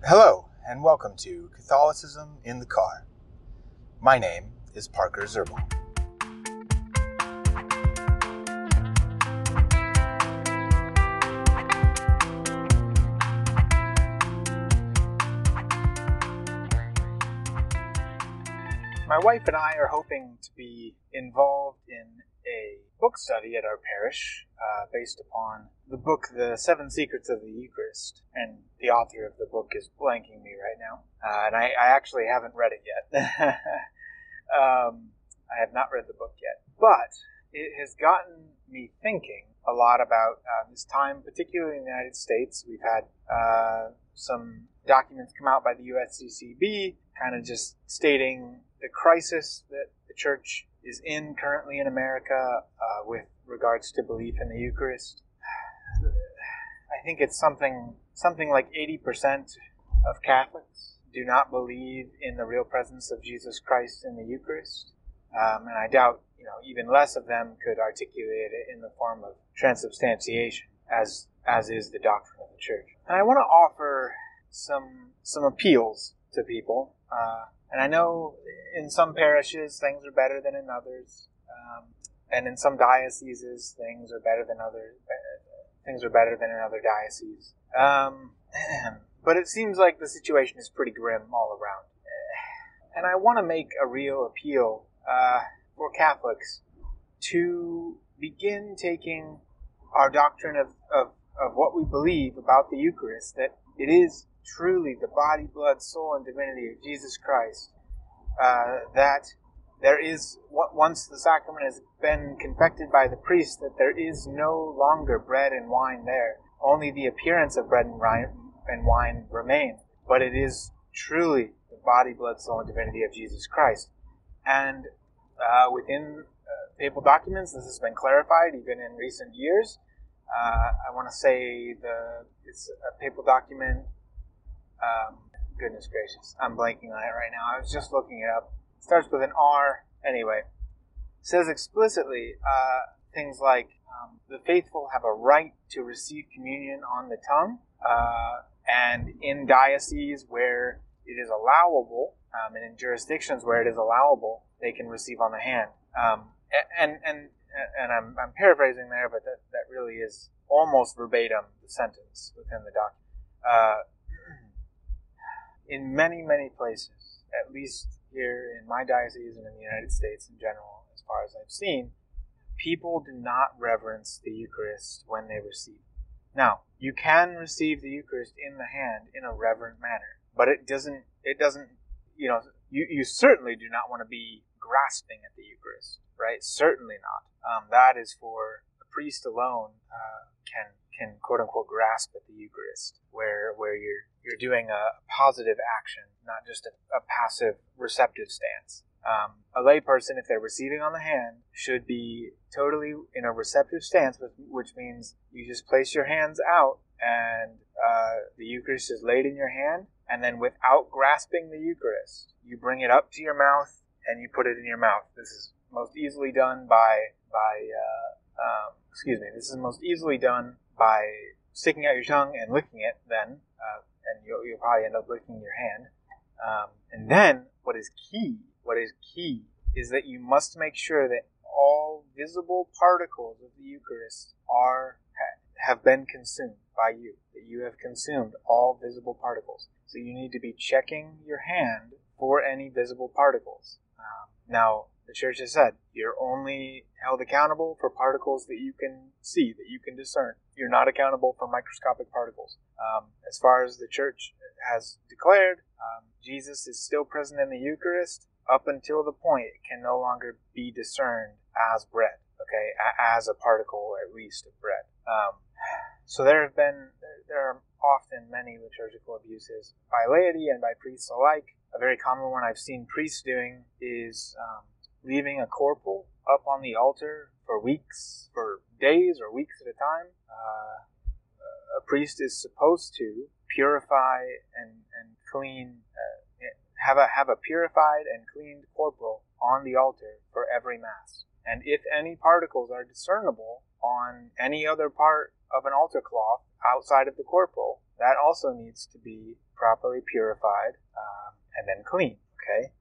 Hello, and welcome to Catholicism in the Car. My name is Parker Zerbal. My wife and I are hoping to be involved in a book study at our parish based upon the book, The Seven Secrets of the Eucharist, and the author of the book is blanking me right now, and I actually haven't read it yet. I have not read the book yet, but it has gotten me thinking a lot about this time, particularly in the United States. We've had some documents come out by the USCCB, kind of just stating the crisis that the Church is in currently in America with regards to belief in the Eucharist. I think it's something like 80% of Catholics do not believe in the real presence of Jesus Christ in the Eucharist, and I doubt even less of them could articulate it in the form of transubstantiation, as is the doctrine of the Church. And I want to offer some appeals to people. And I know in some parishes things are better than in others, and in some dioceses things are better than in other dioceses. But it seems like the situation is pretty grim all around. And I want to make a real appeal for Catholics to begin taking our doctrine of what we believe about the Eucharist, that it is truly the body, blood, soul, and divinity of Jesus Christ, that there is, once the sacrament has been confected by the priest, that there is no longer bread and wine there. Only the appearance of bread and wine remain, but it is truly the body, blood, soul, and divinity of Jesus Christ. And within papal documents, this has been clarified even in recent years. I want to say it's a papal document. Goodness gracious, I'm blanking on it right now. I was just looking it up. It starts with an R. Anyway, it says explicitly things like the faithful have a right to receive communion on the tongue, and in dioceses where it is allowable, and in jurisdictions where it is allowable, they can receive on the hand. And I'm paraphrasing there, but that really is almost verbatim the sentence within the document. In many, many places, at least here in my diocese and in the United States in general, as far as I've seen, people do not reverence the Eucharist when they receive it. Now, you can receive the Eucharist in the hand in a reverent manner, but it doesn't, you certainly do not want to be grasping at the Eucharist, right? Certainly not. That is for a priest alone can quote unquote grasp at the Eucharist, where you're doing a positive action, not just a passive receptive stance. A lay person, if they're receiving on the hand, should be totally in a receptive stance, which means you just place your hands out and the Eucharist is laid in your hand, and then without grasping the Eucharist, you bring it up to your mouth and you put it in your mouth. This is most easily done by sticking out your tongue and licking it then, and you'll probably end up licking your hand. And then, what is key is that you must make sure that all visible particles of the Eucharist have been consumed by you, that you have consumed all visible particles. So you need to be checking your hand for any visible particles. Now, the Church has said you're only held accountable for particles that you can see, that you can discern. You're not accountable for microscopic particles. As far as the Church has declared, Jesus is still present in the Eucharist up until the point it can no longer be discerned as bread, okay, as a particle at least of bread. So there are often many liturgical abuses by laity and by priests alike. A very common one I've seen priests doing is leaving a corporal up on the altar for days or weeks at a time. A priest is supposed to purify and clean, have a purified and cleaned corporal on the altar for every Mass. And if any particles are discernible on any other part of an altar cloth outside of the corporal, that also needs to be properly purified and then clean. Okay?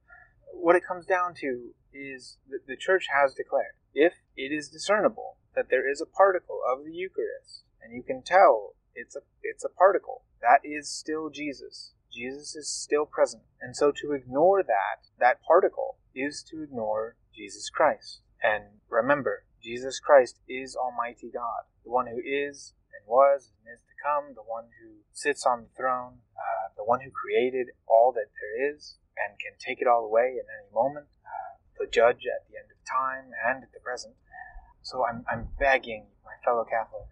What it comes down to is that the Church has declared, if it is discernible that there is a particle of the Eucharist, and you can tell it's a particle, that is still Jesus. Jesus is still present. And so to ignore that particle, is to ignore Jesus Christ. And remember, Jesus Christ is Almighty God, the one who is and was and is to come, the one who sits on the throne, the one who created all that there is and can take it all away in any moment, the judge at the end of time and at the present. So I'm begging my fellow Catholics,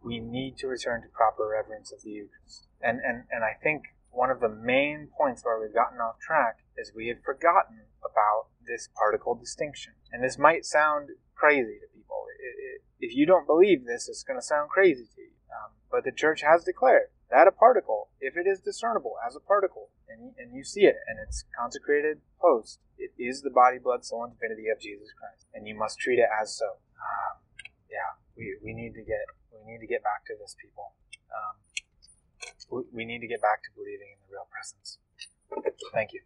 we need to return to proper reverence of the Eucharist. And I think one of the main points where we've gotten off track is we have forgotten about this particle distinction. And this might sound crazy to people. If you don't believe this, it's going to sound crazy to you. But the Church has declared that a particle, if it is discernible as a particle, and you see it, and it's consecrated post, it is the body, blood, soul, and divinity of Jesus Christ, and you must treat it as so. We need to get back to this, people. We need to get back to believing in the real presence. Thank you.